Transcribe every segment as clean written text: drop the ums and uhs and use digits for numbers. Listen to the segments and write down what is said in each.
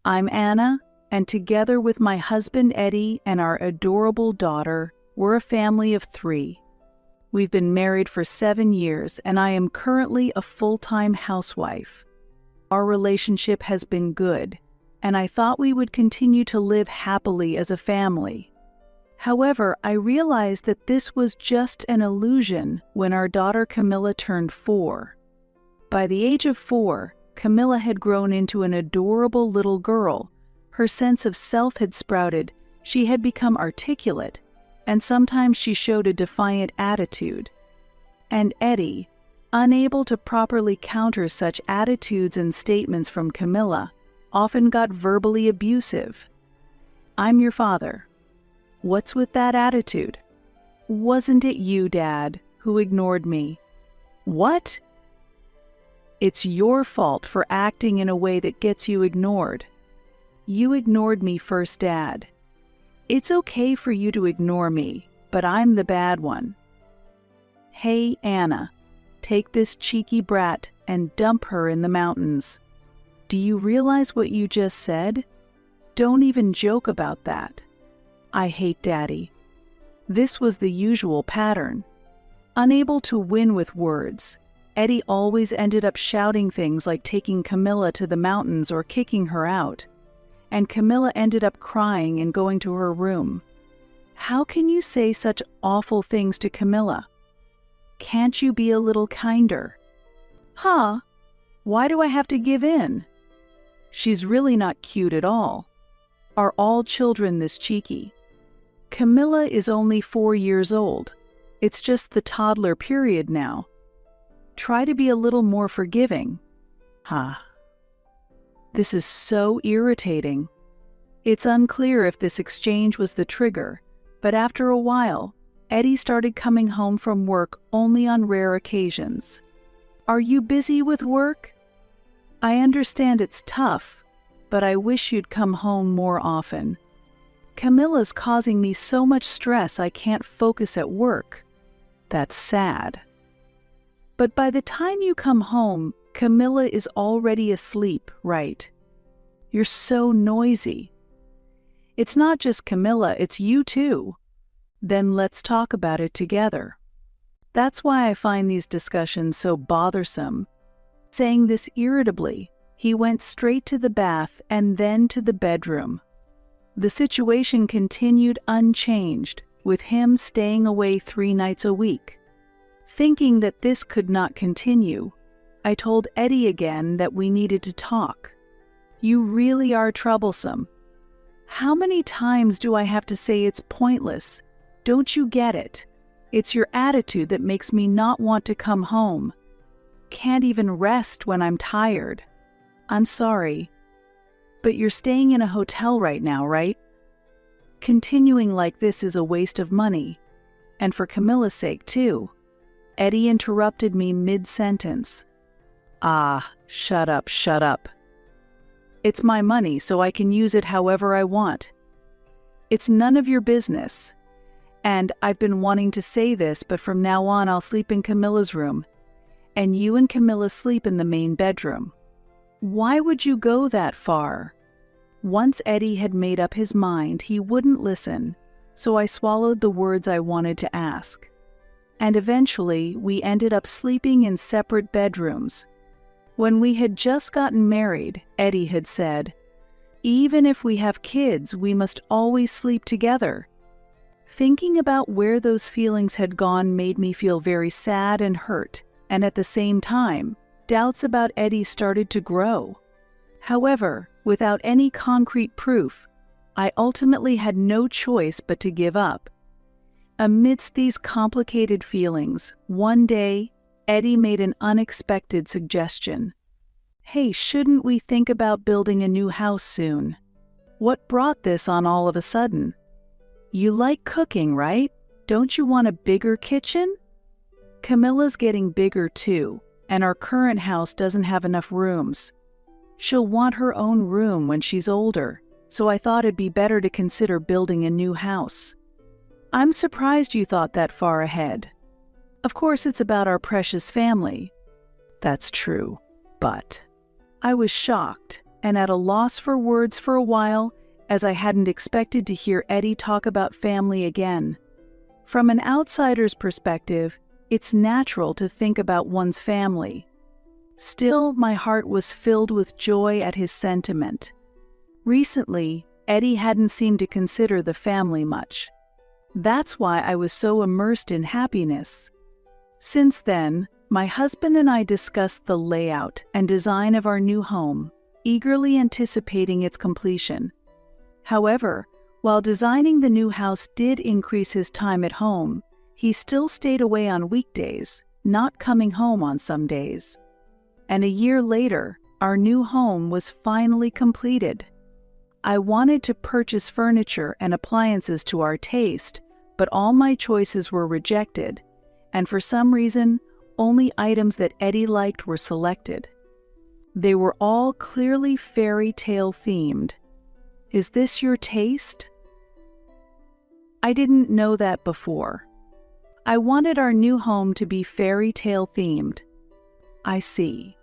I'm Anna, and together with my husband Eddie and our adorable daughter, we're a family of 3. We've been married for 7 years, and I am currently a full-time housewife. Our relationship has been good, and I thought we would continue to live happily as a family. However, I realized that this was just an illusion when our daughter Camilla turned 4. By the age of 4, Camilla had grown into an adorable little girl. Her sense of self had sprouted, she had become articulate, and sometimes she showed a defiant attitude. And Eddie, unable to properly counter such attitudes and statements from Camilla, often got verbally abusive. "I'm your father. What's with that attitude? Wasn't it you, Dad, who ignored me? What? It's your fault for acting in a way that gets you ignored. You ignored me first, Dad. It's okay for you to ignore me, but I'm the bad one. Hey, Anna, take this cheeky brat and dump her in the mountains. Do you realize what you just said? Don't even joke about that. I hate Daddy." This was the usual pattern. Unable to win with words, Eddie always ended up shouting things like taking Camilla to the mountains or kicking her out, and Camilla ended up crying and going to her room. How can you say such awful things to Camilla? Can't you be a little kinder? Huh? Why do I have to give in? She's really not cute at all. Are all children this cheeky? Camilla is only 4 years old. It's just the toddler period now. Try to be a little more forgiving. Huh. This is so irritating. It's unclear if this exchange was the trigger, but after a while, Eddie started coming home from work only on rare occasions. Are you busy with work? I understand it's tough, but I wish you'd come home more often. Camilla's causing me so much stress I can't focus at work. That's sad. But by the time you come home, Camilla is already asleep, right? You're so noisy. It's not just Camilla, it's you too. Then let's talk about it together. That's why I find these discussions so bothersome. Saying this irritably, he went straight to the bath and then to the bedroom. The situation continued unchanged, with him staying away 3 nights a week. Thinking that this could not continue, I told Eddie again that we needed to talk. You really are troublesome. How many times do I have to say it's pointless? Don't you get it? It's your attitude that makes me not want to come home. Can't even rest when I'm tired. I'm sorry. But you're staying in a hotel right now, right? Continuing like this is a waste of money. And for Camilla's sake, too. Eddie interrupted me mid-sentence. Shut up, shut up. It's my money, so I can use it however I want. It's none of your business. And I've been wanting to say this, but from now on I'll sleep in Camilla's room. And you and Camilla sleep in the main bedroom. Why would you go that far? Once Eddie had made up his mind, he wouldn't listen, so I swallowed the words I wanted to ask. And eventually, we ended up sleeping in separate bedrooms. When we had just gotten married, Eddie had said, "Even if we have kids, we must always sleep together." Thinking about where those feelings had gone made me feel very sad and hurt, and at the same time, doubts about Eddie started to grow. However, without any concrete proof, I ultimately had no choice but to give up. Amidst these complicated feelings, one day, Eddie made an unexpected suggestion. "Hey, shouldn't we think about building a new house soon?" What brought this on all of a sudden? You like cooking, right? Don't you want a bigger kitchen? Camilla's getting bigger too, and our current house doesn't have enough rooms. She'll want her own room when she's older, so I thought it'd be better to consider building a new house. I'm surprised you thought that far ahead. Of course, it's about our precious family. That's true, but I was shocked. and at a loss for words for a while, as I hadn't expected to hear Eddie talk about family again. From an outsider's perspective, it's natural to think about one's family. Still, my heart was filled with joy at his sentiment. Recently, Eddie hadn't seemed to consider the family much. That's why I was so immersed in happiness. Since then, my husband and I discussed the layout and design of our new home, eagerly anticipating its completion. However, while designing the new house did increase his time at home, he still stayed away on weekdays, not coming home on some days. And a year later, our new home was finally completed. I wanted to purchase furniture and appliances to our taste, but all my choices were rejected, and for some reason, only items that Eddie liked were selected. They were all clearly fairy tale themed. Is this your taste? I didn't know that before. I wanted our new home to be fairy tale themed. I see.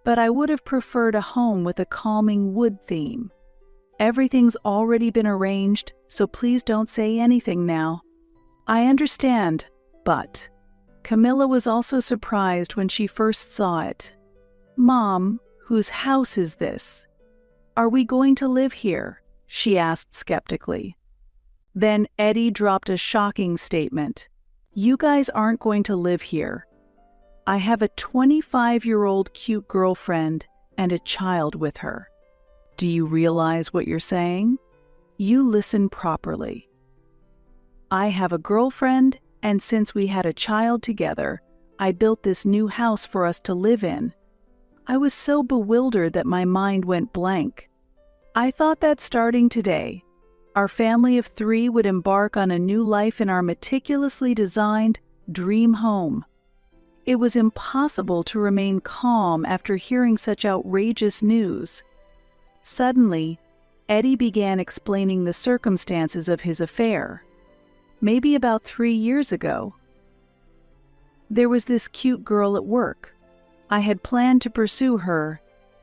But I would have preferred a home with a calming wood theme. Everything's already been arranged, so please don't say anything now. I understand, but Camilla was also surprised when she first saw it. Mom, whose house is this? Are we going to live here? She asked skeptically. Then Eddie dropped a shocking statement. You guys aren't going to live here. I have a 25-year-old cute girlfriend and a child with her. Do you realize what you're saying? You listen properly. I have a girlfriend, and since we had a child together, I built this new house for us to live in. I was so bewildered that my mind went blank. I thought that starting today, our family of 3 would embark on a new life in our meticulously designed dream home. It was impossible to remain calm after hearing such outrageous news. Suddenly, Eddie began explaining the circumstances of his affair. Maybe about 3 years ago. There was this cute girl at work. I had planned to pursue her,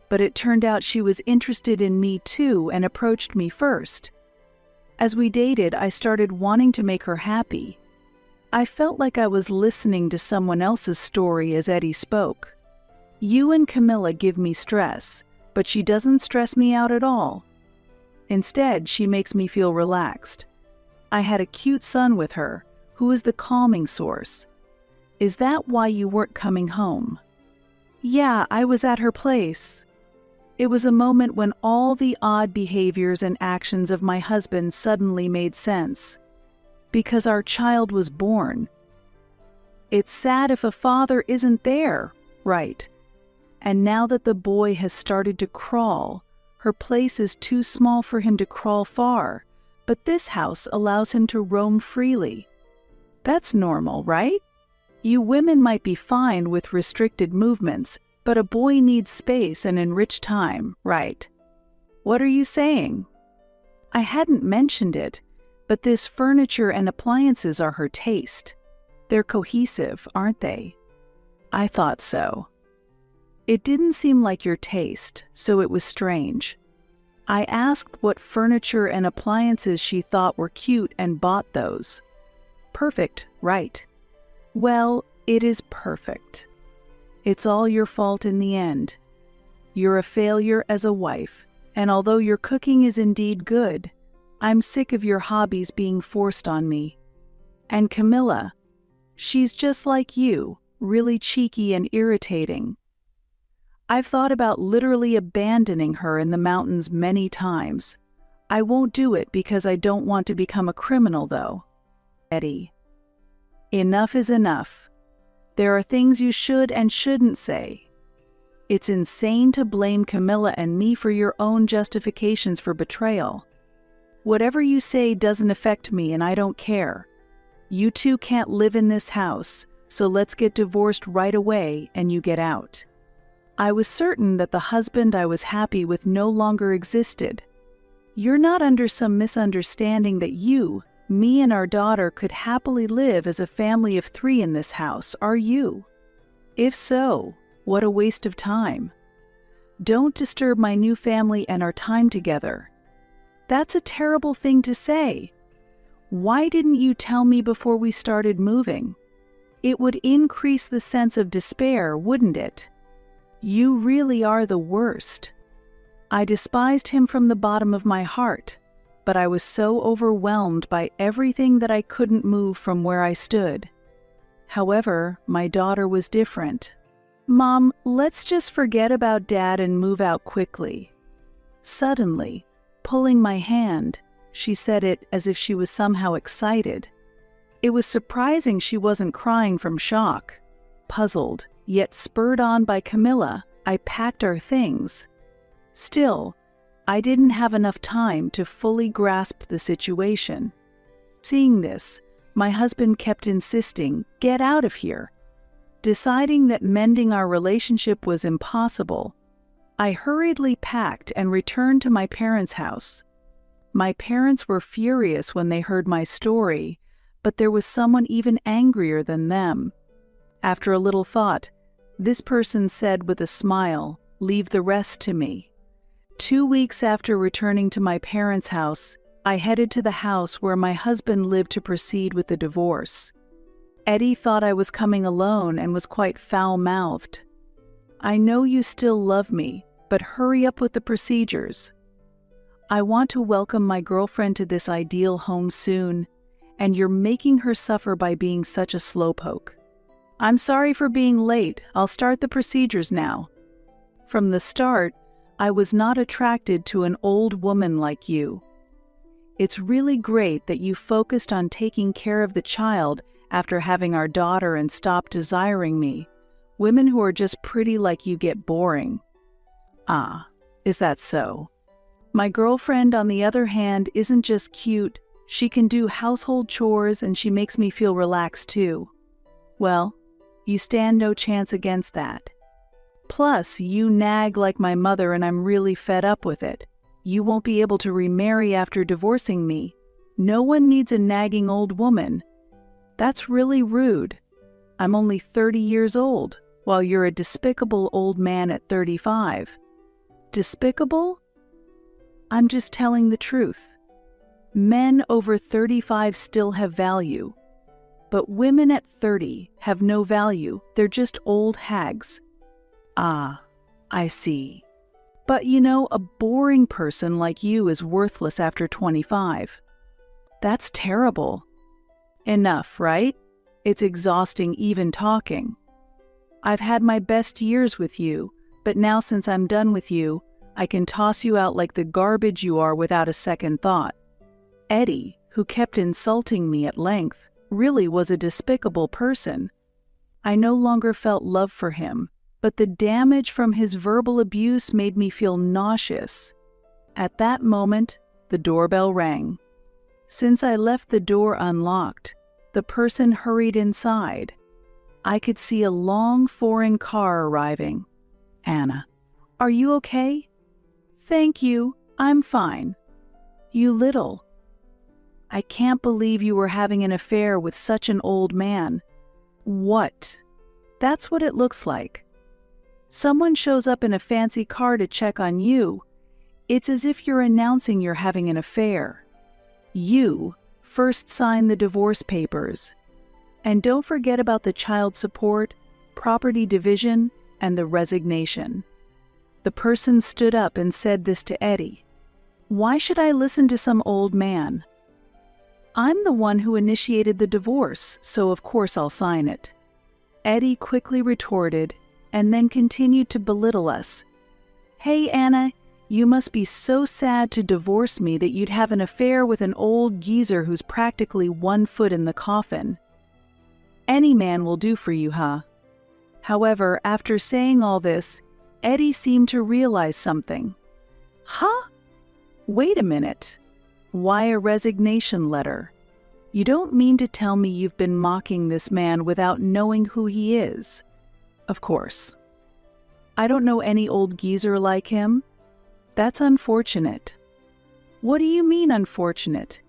but it turned out she was interested in me too and approached me first. As we dated, I started wanting to make her happy. I felt like I was listening to someone else's story as Eddie spoke. You and Camilla give me stress, but she doesn't stress me out at all. Instead, she makes me feel relaxed. I had a cute son with her, who is the calming source. Is that why you weren't coming home? Yeah, I was at her place. It was a moment when all the odd behaviors and actions of my husband suddenly made sense. Because our child was born. It's sad if a father isn't there, right? And now that the boy has started to crawl, her place is too small for him to crawl far, but this house allows him to roam freely. That's normal, right? You women might be fine with restricted movements, but a boy needs space and enriched time, right? What are you saying? I hadn't mentioned it, but this furniture and appliances are her taste. They're cohesive, aren't they? I thought so. It didn't seem like your taste, so it was strange. I asked what furniture and appliances she thought were cute and bought those. Perfect, right? Well, it is perfect. It's all your fault in the end. You're a failure as a wife, and although your cooking is indeed good, I'm sick of your hobbies being forced on me. And Camilla, she's just like you, really cheeky and irritating. I've thought about literally abandoning her in the mountains many times. I won't do it because I don't want to become a criminal, though. Eddie. Enough is enough. There are things you should and shouldn't say. It's insane to blame Camilla and me for your own justifications for betrayal. Whatever you say doesn't affect me and I don't care. You two can't live in this house, so let's get divorced right away and you get out. I was certain that the husband I was happy with no longer existed. You're not under some misunderstanding that you, me and our daughter could happily live as a family of 3 in this house, are you? If so, what a waste of time. Don't disturb my new family and our time together." That's a terrible thing to say. Why didn't you tell me before we started moving? It would increase the sense of despair, wouldn't it? You really are the worst. I despised him from the bottom of my heart, but I was so overwhelmed by everything that I couldn't move from where I stood. However, my daughter was different. "Mom, let's just forget about Dad and move out quickly." Suddenly, pulling my hand, she said it as if she was somehow excited. It was surprising she wasn't crying from shock. Puzzled, yet spurred on by Camilla, I packed our things. Still, I didn't have enough time to fully grasp the situation. Seeing this, my husband kept insisting, "Get out of here." Deciding that mending our relationship was impossible, I hurriedly packed and returned to my parents' house. My parents were furious when they heard my story, but there was someone even angrier than them. After a little thought, this person said with a smile, "Leave the rest to me." 2 weeks after returning to my parents' house, I headed to the house where my husband lived to proceed with the divorce. Eddie thought I was coming alone and was quite foul-mouthed. "I know you still love me, but hurry up with the procedures. I want to welcome my girlfriend to this ideal home soon, and you're making her suffer by being such a slowpoke. I'm sorry for being late. I'll start the procedures now. From the start, I was not attracted to an old woman like you. It's really great that you focused on taking care of the child after having our daughter and stopped desiring me. Women who are just pretty like you get boring." "Ah, is that so? My girlfriend, on the other hand, isn't just cute. She can do household chores and she makes me feel relaxed too." "Well, you stand no chance against that. Plus, you nag like my mother and I'm really fed up with it. You won't be able to remarry after divorcing me. No one needs a nagging old woman. That's really rude. I'm only 30 years old, while you're a despicable old man at 35. Despicable? I'm just telling the truth. Men over 35 still have value, but women at 30 have no value. They're just old hags." "Ah, I see. But you know, a boring person like you is worthless after 25. That's terrible. Enough, right? It's exhausting even talking. I've had my best years with you, but now since I'm done with you, I can toss you out like the garbage you are without a second thought." Eddie, who kept insulting me at length, really was a despicable person. I no longer felt love for him, but the damage from his verbal abuse made me feel nauseous. At that moment, the doorbell rang. Since I left the door unlocked, the person hurried inside. I could see a long foreign car arriving. "Anna, are you okay?" "Thank you, I'm fine." "You little. I can't believe you were having an affair with such an old man." "What?" "That's what it looks like. Someone shows up in a fancy car to check on you. It's as if you're announcing you're having an affair. You first sign the divorce papers. And don't forget about the child support, property division, and the resignation." The person stood up and said this to Eddie. "Why should I listen to some old man? I'm the one who initiated the divorce, so of course I'll sign it." Eddie quickly retorted, and then continued to belittle us. "Hey, Anna, you must be so sad to divorce me that you'd have an affair with an old geezer who's practically 1 foot in the coffin. Any man will do for you, huh?" However, after saying all this, Eddie seemed to realize something. "Huh? Wait a minute. Why a resignation letter? You don't mean to tell me you've been mocking this man without knowing who he is?" "Of course. I don't know any old geezer like him." "That's unfortunate." "What do you mean unfortunate?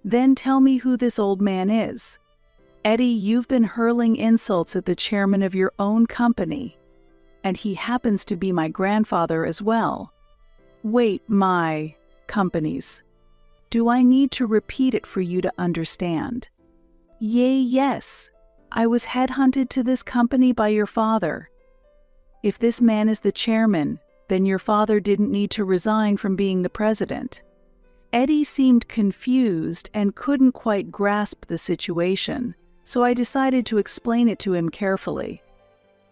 Then tell me who this old man is." "Eddie, you've been hurling insults at the chairman of your own company." and he happens to be my grandfather as well. Wait, my companies. Do I need to repeat it for you to understand? Yes. I was headhunted to this company by your father. If this man is the chairman, then your father didn't need to resign from being the president. Eddie seemed confused and couldn't quite grasp the situation, so I decided to explain it to him carefully.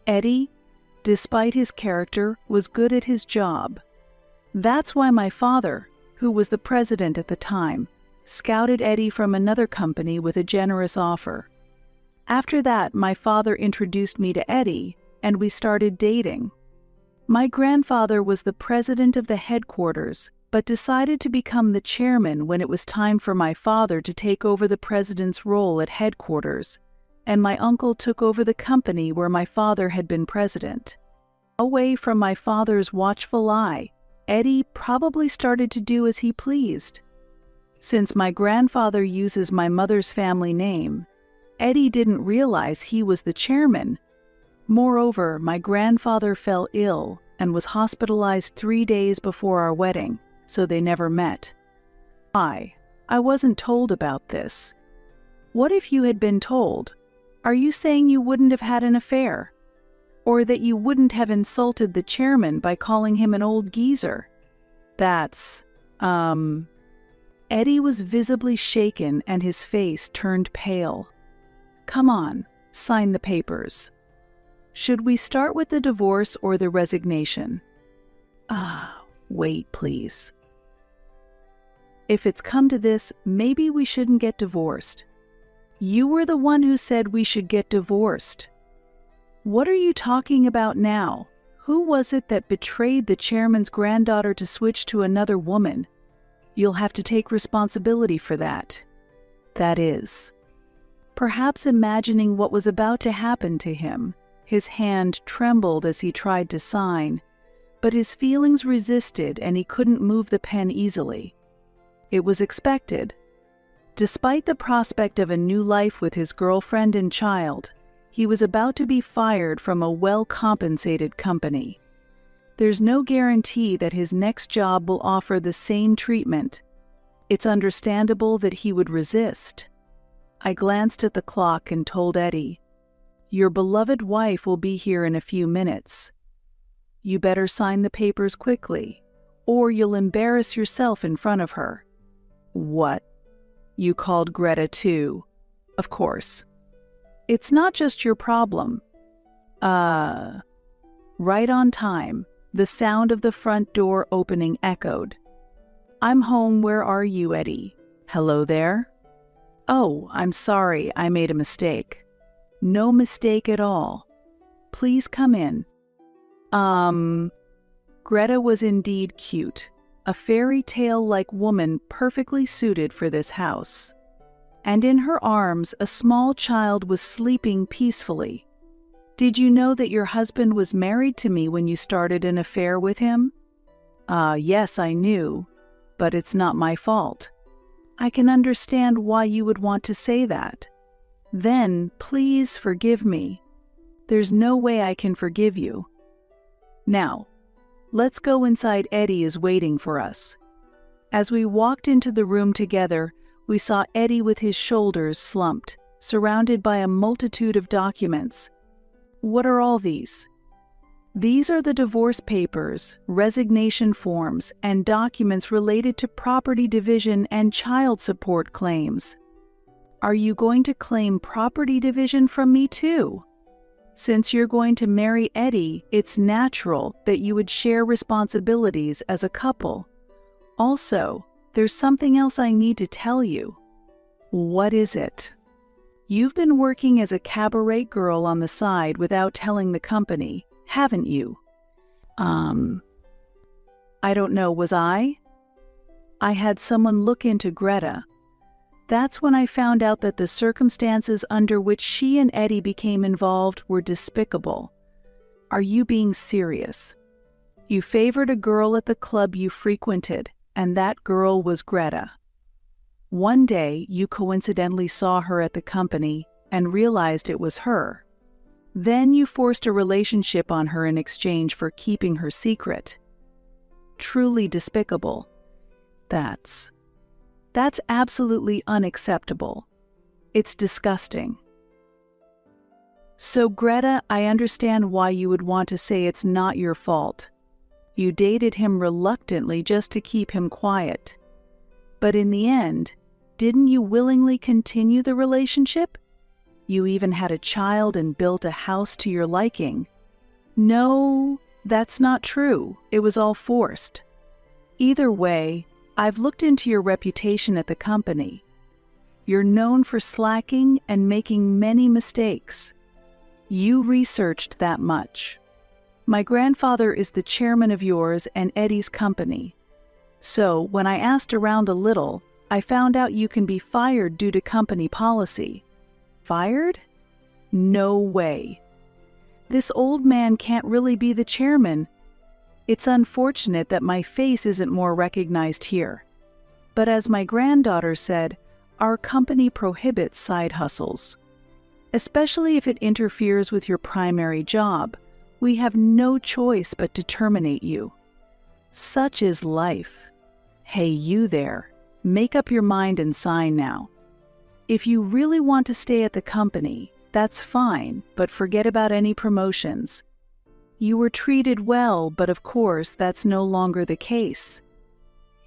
Eddie, despite his character, was good at his job. That's why my father, who was the president at the time, scouted Eddie from another company with a generous offer. After that, my father introduced me to Eddie, and we started dating. My grandfather was the president of the headquarters, but decided to become the chairman when it was time for my father to take over the president's role at headquarters, and my uncle took over the company where my father had been president. Away from my father's watchful eye, Eddie probably started to do as he pleased. Since my grandfather uses my mother's family name, Eddie didn't realize he was the chairman. Moreover, my grandfather fell ill and was hospitalized 3 days before our wedding, so they never met. I wasn't told about this. What if you had been told? Are you saying you wouldn't have had an affair? Or that you wouldn't have insulted the chairman by calling him an old geezer? That's, Eddie was visibly shaken and his face turned pale. Come on, sign the papers. Should we start with the divorce or the resignation? Wait, please. If it's come to this, maybe we shouldn't get divorced. You were the one who said we should get divorced. What are you talking about now? Who was it that betrayed the chairman's granddaughter to switch to another woman? You'll have to take responsibility for that. That is. Perhaps imagining what was about to happen to him, his hand trembled as he tried to sign, but his feelings resisted and he couldn't move the pen easily. It was expected. Despite the prospect of a new life with his girlfriend and child, he was about to be fired from a well-compensated company. There's no guarantee that his next job will offer the same treatment. It's understandable that he would resist. I glanced at the clock and told Eddie, "Your beloved wife will be here in a few minutes. You better sign the papers quickly, or you'll embarrass yourself in front of her." What? You called Greta too? Of course. It's not just your problem. Right on time, the sound of the front door opening echoed. "I'm home, where are you, Eddie? Hello there?" "Oh, I'm sorry, I made a mistake." "No mistake at all. Please come in." Greta was indeed cute, a fairy tale-like woman perfectly suited for this house. And in her arms, a small child was sleeping peacefully. "Did you know that your husband was married to me when you started an affair with him?" Yes, I knew, but it's not my fault." "I can understand why you would want to say that. Then, please forgive me." "There's no way I can forgive you." "Now, let's go inside. Eddie is waiting for us." As we walked into the room together, we saw Eddie with his shoulders slumped, surrounded by a multitude of documents. "What are all these?" "These are the divorce papers, resignation forms, and documents related to property division and child support claims." "Are you going to claim property division from me too?" "Since you're going to marry Eddie, it's natural that you would share responsibilities as a couple. Also, there's something else I need to tell you." "What is it?" "You've been working as a cabaret girl on the side without telling the company, haven't you?" I don't know, was I? I had someone look into Greta. That's when I found out that the circumstances under which she and Eddie became involved were despicable." "Are you being serious?" "You favored a girl at the club you frequented, and that girl was Greta. One day, you coincidentally saw her at the company and realized it was her. Then you forced a relationship on her in exchange for keeping her secret. Truly despicable. That's absolutely unacceptable. It's disgusting. So Greta, I understand why you would want to say it's not your fault. You dated him reluctantly just to keep him quiet. But in the end, didn't you willingly continue the relationship? You even had a child and built a house to your liking. No, that's not true. It was all forced. Either way, I've looked into your reputation at the company. You're known for slacking and making many mistakes. You researched that much. My grandfather is the chairman of yours and Eddie's company. So, when I asked around a little, I found out you can be fired due to company policy. Fired? No way. This old man can't really be the chairman. It's unfortunate that my face isn't more recognized here. But as my granddaughter said, our company prohibits side hustles. Especially if it interferes with your primary job, we have no choice but to terminate you. Such is life. Hey, you there, make up your mind and sign now. If you really want to stay at the company, that's fine, but forget about any promotions. You were treated well, but of course that's no longer the case.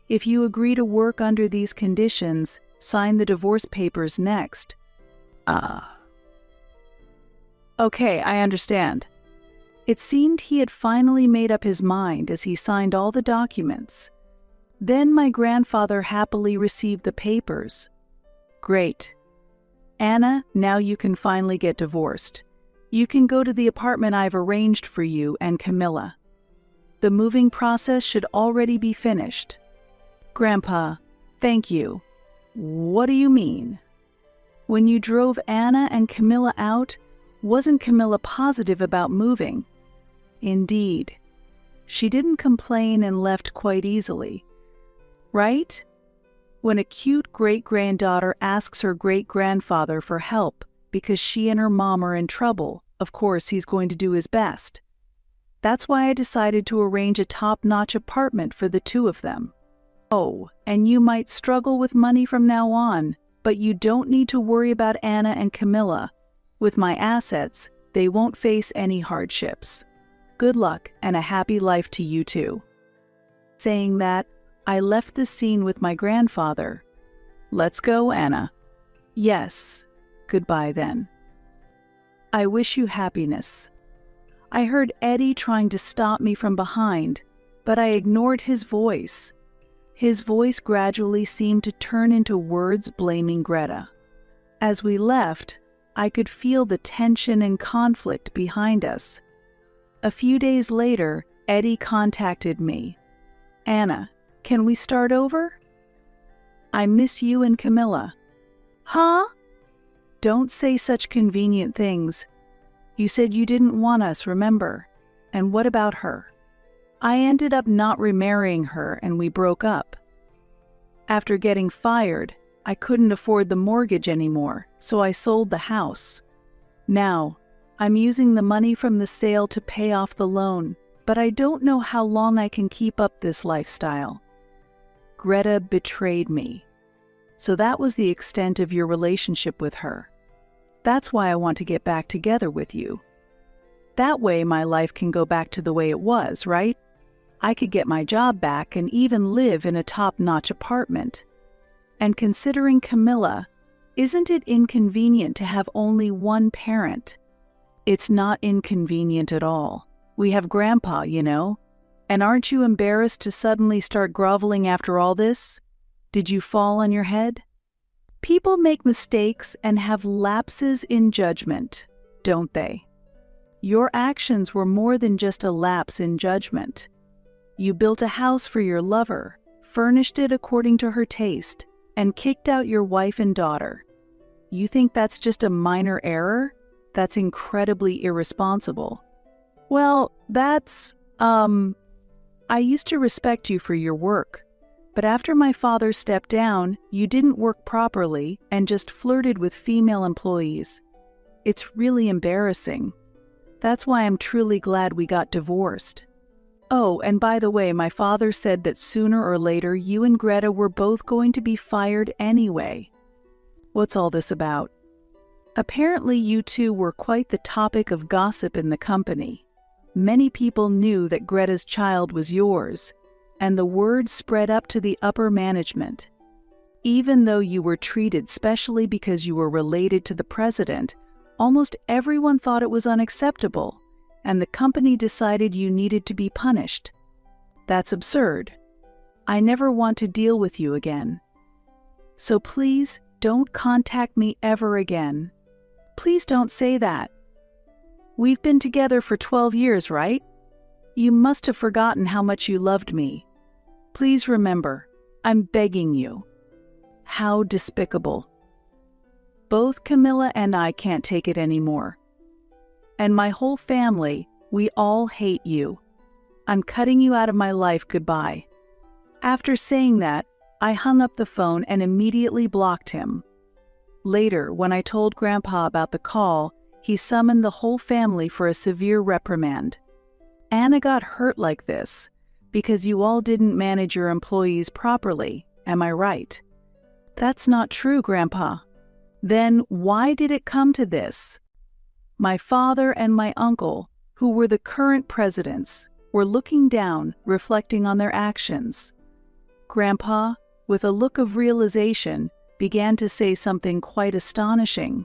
If you agree to work under these conditions, sign the divorce papers next. Okay, I understand. It seemed he had finally made up his mind as he signed all the documents. Then my grandfather happily received the papers. Great. Anna, now you can finally get divorced. You can go to the apartment I've arranged for you and Camilla. The moving process should already be finished. Grandpa, thank you. What do you mean? When you drove Anna and Camilla out, wasn't Camilla positive about moving? Indeed. She didn't complain and left quite easily. Right? When a cute great-granddaughter asks her great-grandfather for help because she and her mom are in trouble, of course he's going to do his best. That's why I decided to arrange a top-notch apartment for the two of them. Oh, and you might struggle with money from now on, but you don't need to worry about Anna and Camilla. With my assets, they won't face any hardships. Good luck and a happy life to you two. Saying that, I left the scene with my grandfather. Let's go, Anna. Yes. Goodbye then. I wish you happiness. I heard Eddie trying to stop me from behind, but I ignored his voice. His voice gradually seemed to turn into words blaming Greta. As we left, I could feel the tension and conflict behind us. A few days later, Eddie contacted me. Anna, can we start over? I miss you and Camilla. Huh? Don't say such convenient things. You said you didn't want us, remember? And what about her? I ended up not remarrying her and we broke up. After getting fired, I couldn't afford the mortgage anymore, so I sold the house. Now, I'm using the money from the sale to pay off the loan, but I don't know how long I can keep up this lifestyle. Greta betrayed me. So that was the extent of your relationship with her. That's why I want to get back together with you. That way my life can go back to the way it was, right? I could get my job back and even live in a top-notch apartment. And considering Camilla, isn't it inconvenient to have only one parent? It's not inconvenient at all. We have Grandpa, you know. And aren't you embarrassed to suddenly start groveling after all this? Did you fall on your head? People make mistakes and have lapses in judgment, don't they? Your actions were more than just a lapse in judgment. You built a house for your lover, furnished it according to her taste, and kicked out your wife and daughter. You think that's just a minor error? That's incredibly irresponsible. Well, I used to respect you for your work, but after my father stepped down, you didn't work properly and just flirted with female employees. It's really embarrassing. That's why I'm truly glad we got divorced. Oh, and by the way, my father said that sooner or later you and Greta were both going to be fired anyway. What's all this about? Apparently you two were quite the topic of gossip in the company. Many people knew that Greta's child was yours, and the word spread up to the upper management. Even though you were treated specially because you were related to the president, almost everyone thought it was unacceptable, and the company decided you needed to be punished. That's absurd. I never want to deal with you again. So please don't contact me ever again. Please don't say that. We've been together for 12 years, right? You must have forgotten how much you loved me. Please remember, I'm begging you. How despicable. Both Camilla and I can't take it anymore. And my whole family, we all hate you. I'm cutting you out of my life, goodbye. After saying that, I hung up the phone and immediately blocked him. Later, when I told Grandpa about the call, he summoned the whole family for a severe reprimand. Anna got hurt like this because you all didn't manage your employees properly, am I right? That's not true, Grandpa. Then why did it come to this? My father and my uncle, who were the current presidents, were looking down, reflecting on their actions. Grandpa, with a look of realization, began to say something quite astonishing.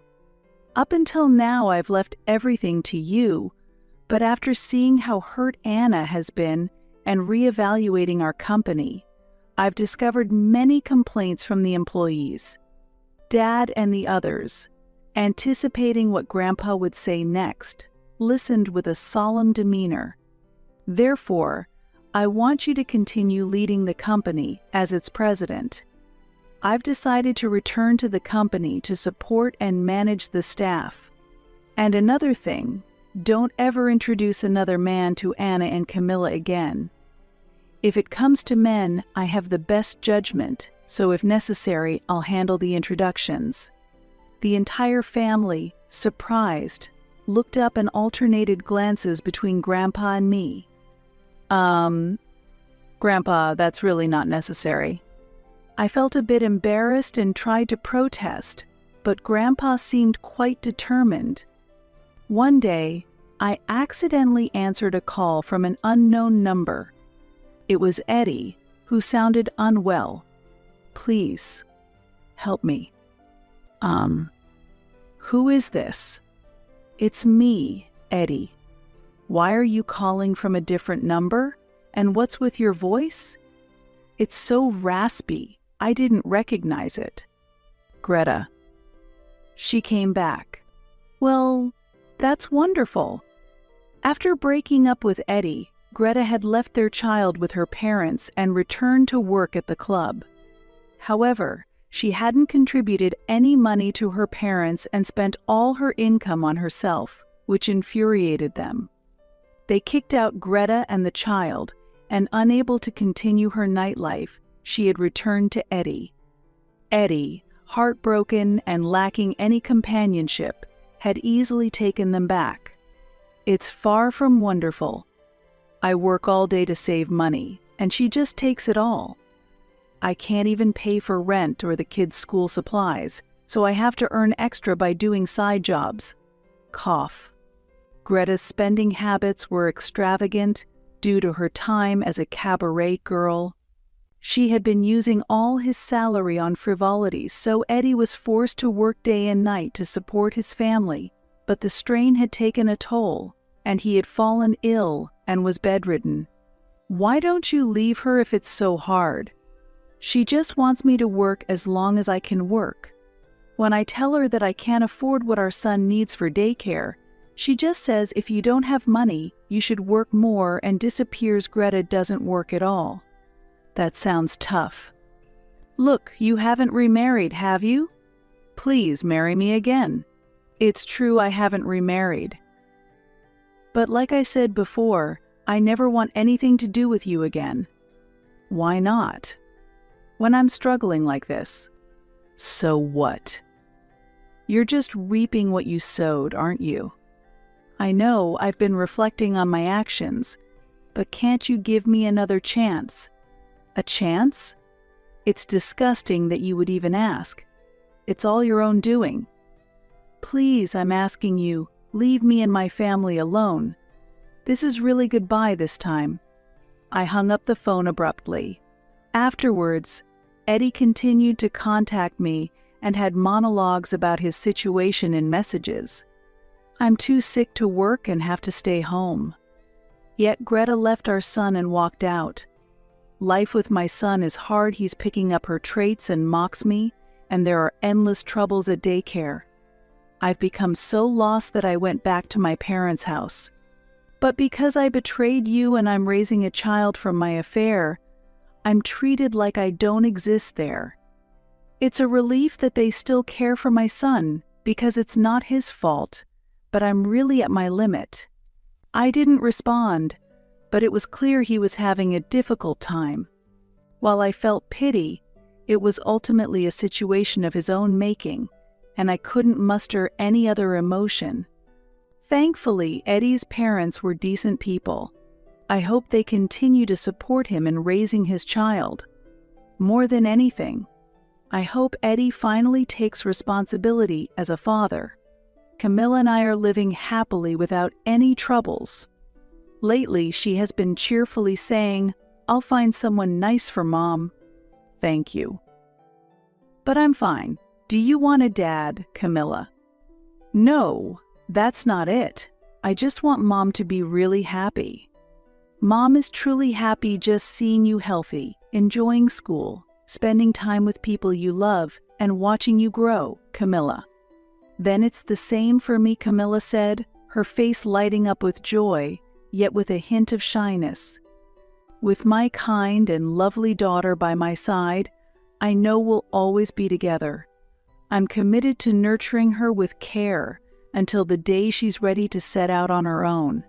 Up until now, I've left everything to you, but after seeing how hurt Anna has been and reevaluating our company, I've discovered many complaints from the employees. Dad and the others, anticipating what Grandpa would say next, listened with a solemn demeanor. Therefore, I want you to continue leading the company as its president. I've decided to return to the company to support and manage the staff. And another thing, don't ever introduce another man to Anna and Camilla again. If it comes to men, I have the best judgment, so if necessary, I'll handle the introductions. The entire family, surprised, looked up and alternated glances between Grandpa and me. Grandpa, that's really not necessary. I felt a bit embarrassed and tried to protest, but Grandpa seemed quite determined. One day, I accidentally answered a call from an unknown number. It was Eddie, who sounded unwell. Please, help me. Who is this? It's me, Eddie. Why are you calling from a different number? And what's with your voice? It's so raspy, I didn't recognize it. Greta. She came back. Well, that's wonderful. After breaking up with Eddie, Greta had left their child with her parents and returned to work at the club. However, she hadn't contributed any money to her parents and spent all her income on herself, which infuriated them. They kicked out Greta and the child, and unable to continue her nightlife, she had returned to Eddie. Eddie, heartbroken and lacking any companionship, had easily taken them back. It's far from wonderful. I work all day to save money, and she just takes it all. I can't even pay for rent or the kids' school supplies, so I have to earn extra by doing side jobs. Cough. Greta's spending habits were extravagant due to her time as a cabaret girl. She had been using all his salary on frivolities, so Eddie was forced to work day and night to support his family, but the strain had taken a toll, and he had fallen ill and was bedridden. Why don't you leave her if it's so hard? She just wants me to work as long as I can work. When I tell her that I can't afford what our son needs for daycare, she just says if you don't have money, you should work more and disappears. Greta doesn't work at all. That sounds tough. Look, you haven't remarried, have you? Please marry me again. It's true I haven't remarried. But like I said before, I never want anything to do with you again. Why not? When I'm struggling like this. So what? You're just reaping what you sowed, aren't you? I know I've been reflecting on my actions, but can't you give me another chance? A chance? It's disgusting that you would even ask. It's all your own doing. Please, I'm asking you, leave me and my family alone. This is really goodbye this time." I hung up the phone abruptly. Afterwards, Eddie continued to contact me and had monologues about his situation in messages. "I'm too sick to work and have to stay home." Yet Greta left our son and walked out. Life with my son is hard. He's picking up her traits and mocks me, and there are endless troubles at daycare. I've become so lost that I went back to my parents' house. But because I betrayed you and I'm raising a child from my affair, I'm treated like I don't exist there. It's a relief that they still care for my son, because it's not his fault, but I'm really at my limit. I didn't respond, but it was clear he was having a difficult time. While I felt pity, it was ultimately a situation of his own making, and I couldn't muster any other emotion. Thankfully, Eddie's parents were decent people. I hope they continue to support him in raising his child. More than anything, I hope Eddie finally takes responsibility as a father. Camilla and I are living happily without any troubles. Lately, she has been cheerfully saying, "I'll find someone nice for Mom." Thank you. But I'm fine. Do you want a dad, Camilla? No, that's not it. I just want Mom to be really happy. Mom is truly happy just seeing you healthy, enjoying school, spending time with people you love, and watching you grow, Camilla. Then it's the same for me, Camilla said, her face lighting up with joy, yet with a hint of shyness. With my kind and lovely daughter by my side, I know we'll always be together. I'm committed to nurturing her with care until the day she's ready to set out on her own.